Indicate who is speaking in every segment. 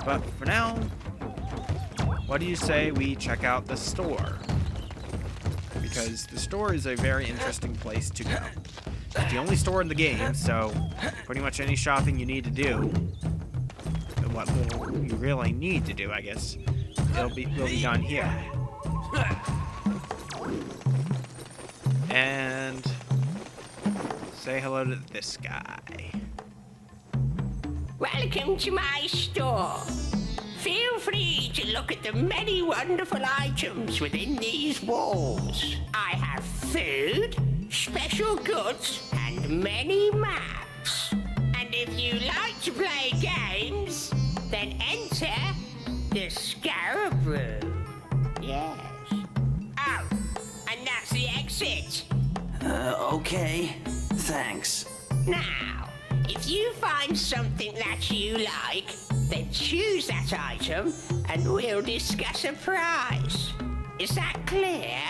Speaker 1: But for now, what do you say we check out the store? Because the store is a very interesting place to go. It's the only store in the game, so pretty much any shopping you need to do, and what little you really need to do, I guess, will be done here. And say hello to this guy.
Speaker 2: Welcome to my store. Feel free to look at the many wonderful items within these walls. I have food, special goods, and many maps. And if you like to play games, then enter the Scarab Room. Yes. Oh, and that's the exit.
Speaker 3: Okay. Thanks.
Speaker 2: Now, if you find something that you like, then choose that item and we'll discuss a price. Is that clear?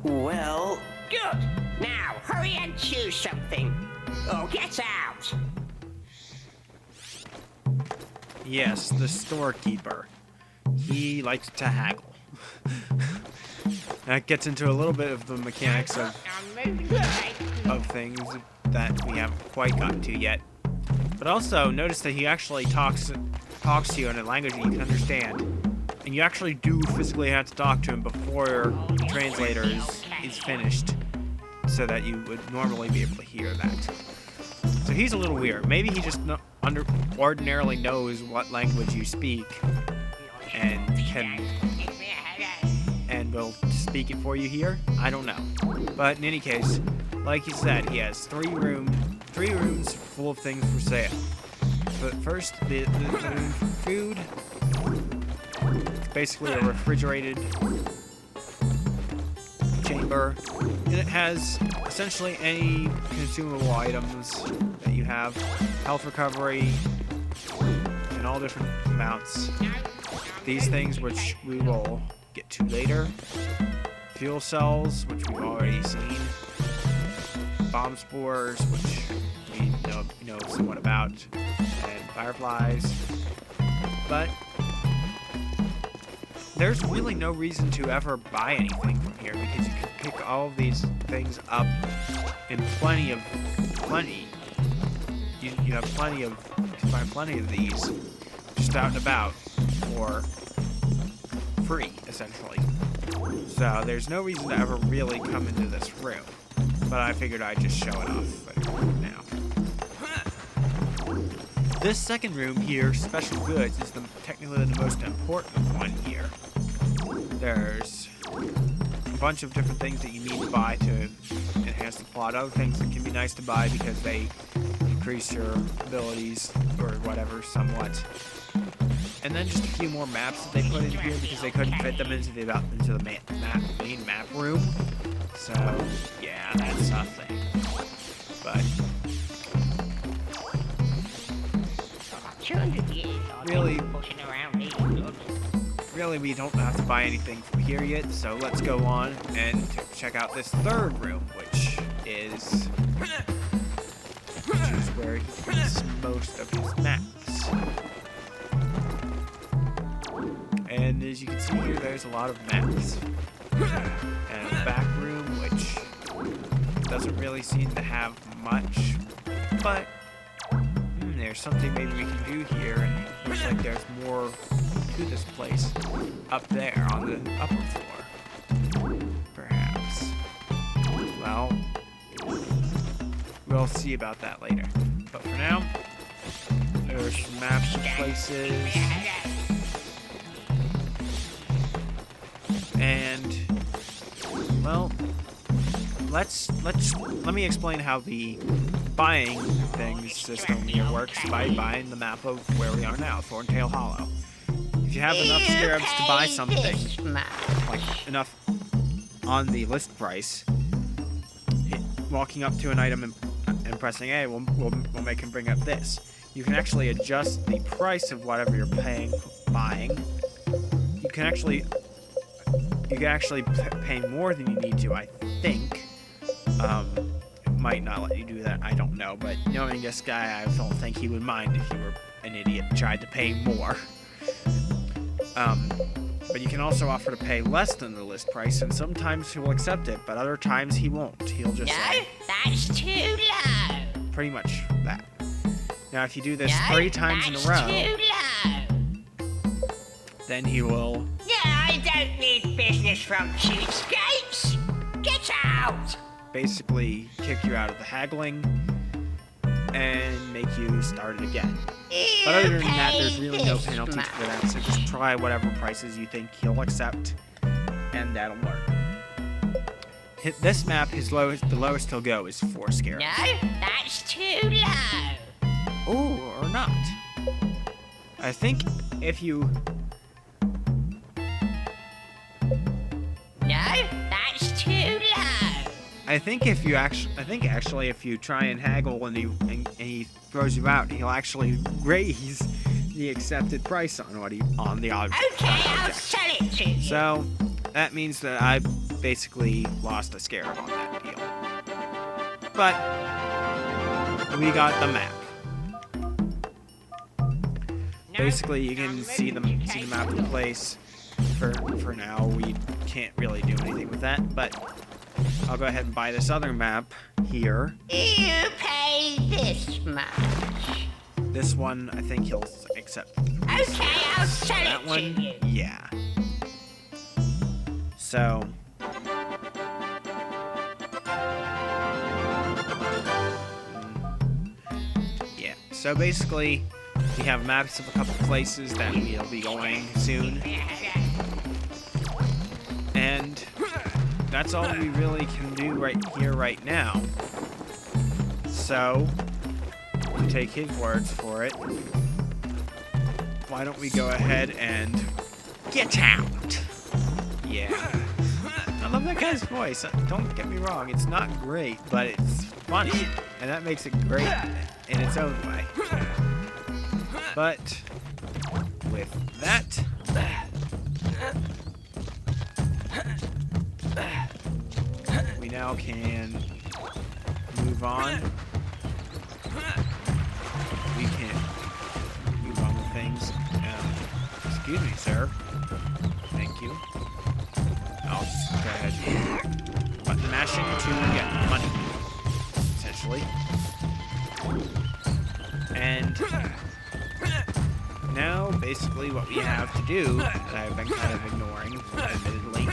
Speaker 3: Well,
Speaker 2: Good. Now, hurry and choose something. Or get out.
Speaker 1: Yes, the storekeeper. He likes to haggle. That gets into a little bit of the mechanics of things that we haven't quite gotten to yet. But also, notice that he actually talks to you in a language that you can understand. And you actually do physically have to talk to him before the translator is finished, so that you would normally be able to hear that. So he's a little weird. Maybe he just ordinarily knows what language you speak and will speak it for you here. I don't know. But in any case, like he said, he has three rooms full of things for sale. But first, the room for food. It's basically a refrigerated chamber, and it has essentially any consumable items that you have. Health recovery, in all different amounts. These things, which we will get to later. Fuel cells, which we've already seen. Bomb spores, which we know somewhat about. And fireflies. But there's really no reason to ever buy anything from here, because you can pick all of these things up in plenty. You have to find plenty of these just out and about for free, essentially. So there's no reason to ever really come into this room, but I figured I'd just show it off now. This second room here, special goods, is technically the most important one here. There's a bunch of different things that you need to buy to enhance the plot. Other things that can be nice to buy because they increase your abilities or whatever somewhat. And then just a few more maps that they put in here because they couldn't fit them into the main map room. So yeah, that's a thing. But really, we don't have to buy anything from here yet. So let's go on and check out this third room, which is where he puts most of his maps. And as you can see here, there's a lot of maps. And a back room, which doesn't really seem to have much, but there's something maybe we can do here, and it looks like there's more to this place up there on the upper floor. Perhaps. Well, we'll see about that later. But for now, there's some maps of places. And well, let me explain how the buying things system here works by buying the map of where we are now, Thorntail Hollow. If you have enough scarabs to buy something, like enough on the list price, walking up to an item and pressing A will make him bring up this. You can actually adjust the price of whatever you're buying. You can actually pay more than you need to, I think. It might not let you do that, I don't know, but knowing this guy, I don't think he would mind if he were an idiot and tried to pay more. But you can also offer to pay less than the list price, and sometimes he will accept it, but other times he won't. He'll just
Speaker 2: No,
Speaker 1: say
Speaker 2: that's too low.
Speaker 1: pretty much that. Now, if you do this
Speaker 2: No,
Speaker 1: 3 times in a
Speaker 2: that's
Speaker 1: row,
Speaker 2: too low.
Speaker 1: then he will
Speaker 2: Yeah, I don't need business from cheapskates. Get out.
Speaker 1: basically kick you out of the haggling and make you start it again. But other than that, there's really no penalty for that, so just try whatever prices you think he'll accept, and that'll work. This map, the lowest he'll go is 4 scarabs.
Speaker 2: No, that's too low.
Speaker 1: Ooh, or not. I think if you...
Speaker 2: No, that's too low.
Speaker 1: I think actually if you try and haggle and he throws you out, he'll actually raise the accepted price on the object.
Speaker 2: Okay, I'll sell it to you.
Speaker 1: So that means that I basically lost a scarab on that deal. But we got the map. Basically, you can see the map of the place. For now, we can't really do anything with that, but I'll go ahead and buy this other map here.
Speaker 2: You pay this much.
Speaker 1: This one, I think he'll accept.
Speaker 2: Okay, I'll sell
Speaker 1: That
Speaker 2: it
Speaker 1: one,
Speaker 2: to you.
Speaker 1: yeah. So. Yeah, so basically, we have maps of a couple places that we'll be going soon. And that's all we really can do right here, right now. So, to take his words for it, why don't we go ahead and get out? Yeah. I love that guy's voice. Don't get me wrong, it's not great, but it's funny, and that makes it great in its own way. But with that, we now can move on. We can move on with things. Excuse me, sir. Thank you. I'll just go ahead. Button mashing to get money, essentially. And now, basically, what we have to do, that I've been kind of ignoring, admittedly,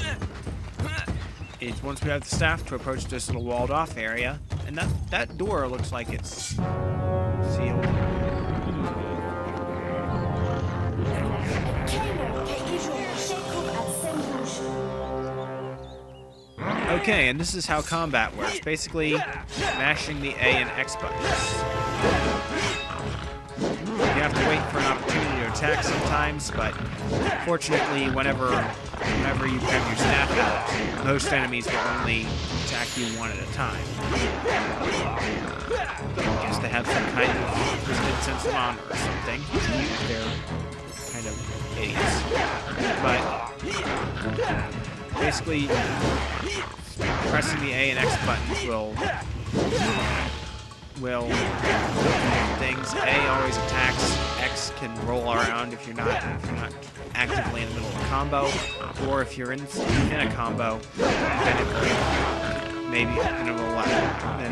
Speaker 1: is once we have the staff to approach this little walled-off area, and that door looks like it's sealed. Okay, and this is how combat works. Basically, mashing the A and X buttons. You have to wait for an opportunity to attack sometimes, but fortunately, whenever you have your staff out, most enemies will only attack you one at a time. I guess they have some kind of twisted sense of honor or something. They're kind of idiots. But basically, pressing the A and X buttons will things. A always attacks. X can roll around if you're not actively in the middle of a combo, or if you're in a combo, then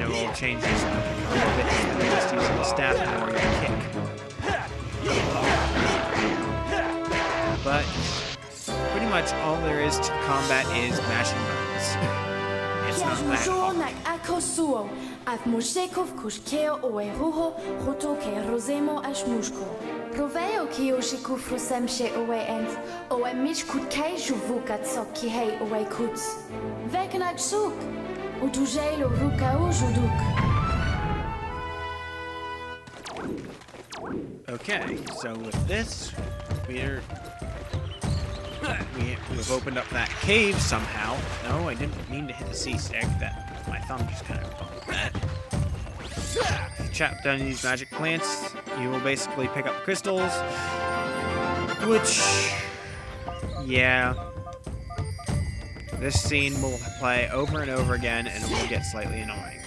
Speaker 1: it will change this combo bit instead of just using the staff or your kick. But pretty much all there is to combat is mashing buttons. It's not that hard.
Speaker 4: I've mushekov kushkeo oe ruho, hoto ke rosemo ash mushko. Proveo ki oshiku frosem she oe ent, oe mish kut kei juvukat sok ki hei oe kuts. Vekenak suk, utujelo ruka o juduk.
Speaker 1: Okay, so with this, we've opened up that cave somehow. No, I didn't mean to hit the C stick. That my thumb just kind of bumped that. If you chop down these magic plants, you will basically pick up crystals, which, yeah, this scene will play over and over again, and it will get slightly annoying.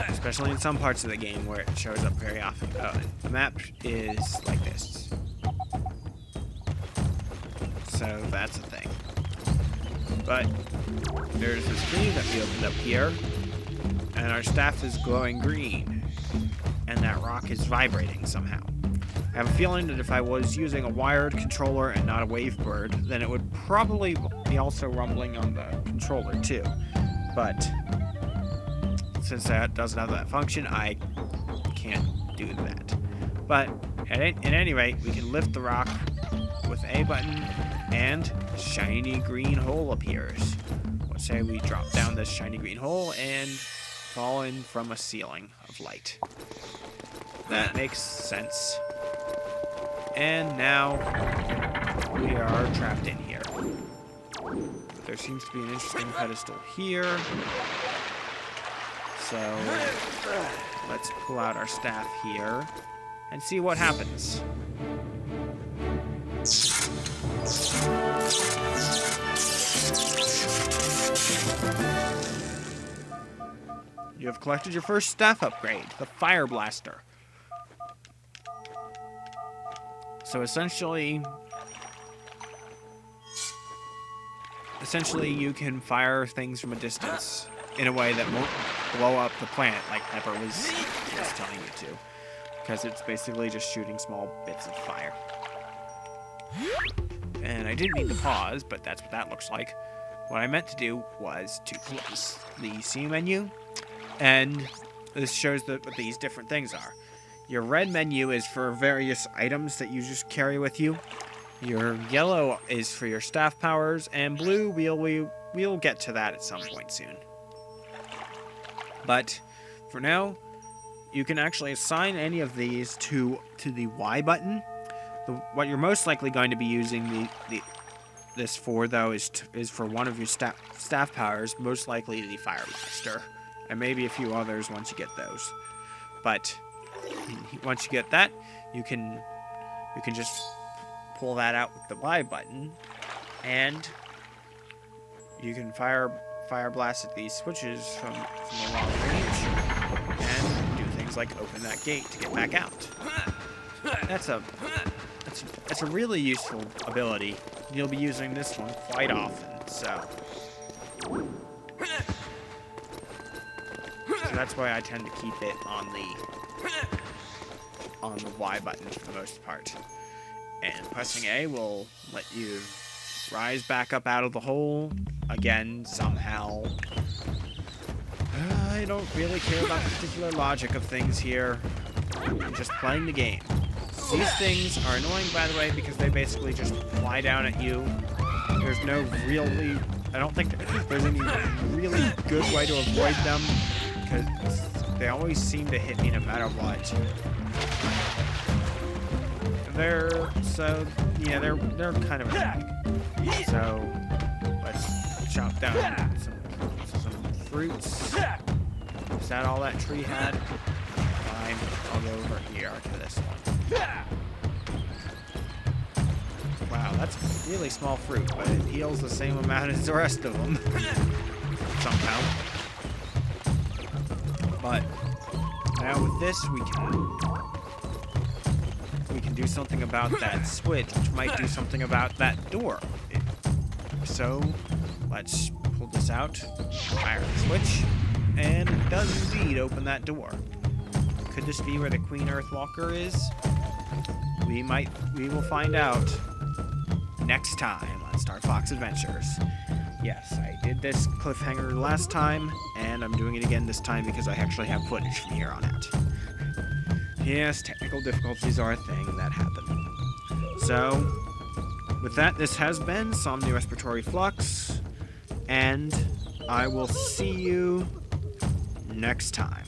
Speaker 1: Especially in some parts of the game where it shows up very often. Oh, and the map is like this. so that's a thing. But there's this tree that we opened up here, and our staff is glowing green, and that rock is vibrating somehow. I have a feeling that if I was using a wired controller and not a Wavebird, then it would probably be also rumbling on the controller too. But since that doesn't have that function, I can't do that. But at any rate, we can lift the rock with A button, and a shiny green hole appears. Let's say we drop down this shiny green hole and fall in from a ceiling of light. That makes sense. And now we are trapped in here. There seems to be an interesting pedestal here. So let's pull out our staff here and see what happens. You have collected your first staff upgrade, the Fire Blaster. So essentially you can fire things from a distance in a way that won't blow up the planet like Pepper was just telling you to. Because it's basically just shooting small bits of fire. And I didn't mean to pause, but that's what that looks like. What I meant to do was to close the scene menu, and this shows what these different things are. Your red menu is for various items that you just carry with you. Your yellow is for your staff powers, and blue, we'll get to that at some point soon. But for now, you can actually assign any of these to the Y button. What you're most likely going to be using this for, though, is for one of your staff powers, most likely the Fire Blaster, and maybe a few others once you get those. But once you get that, you can just pull that out with the Y button, and you can fire blast at these switches from a long range, and do things like open that gate to get back out. That's a really useful ability. You'll be using this one quite often, so that's why I tend to keep it on the Y button for the most part. And pressing A will let you rise back up out of the hole again somehow. I don't really care about the particular logic of things here. I'm just playing the game. These things are annoying, by the way, because they basically just fly down at you. There's no really... I don't think there's any really good way to avoid them, because they always seem to hit me no matter what. They're kind of annoying. So let's chop down some fruits. Is that all that tree had? Fine, I'll go over here to this one. Wow, that's a really small fruit, but it heals the same amount as the rest of them. Somehow. But now with this, we can do something about that switch, which might do something about that door. So let's pull this out, fire the switch, and it does indeed open that door. Could this be where the Queen Earthwalker is? We will find out next time on Star Fox Adventures. Yes, I did this cliffhanger last time, and I'm doing it again this time because I actually have footage from here on out. Yes, technical difficulties are a thing that happen. So, with that, this has been Somni Respiratory Flux, and I will see you next time.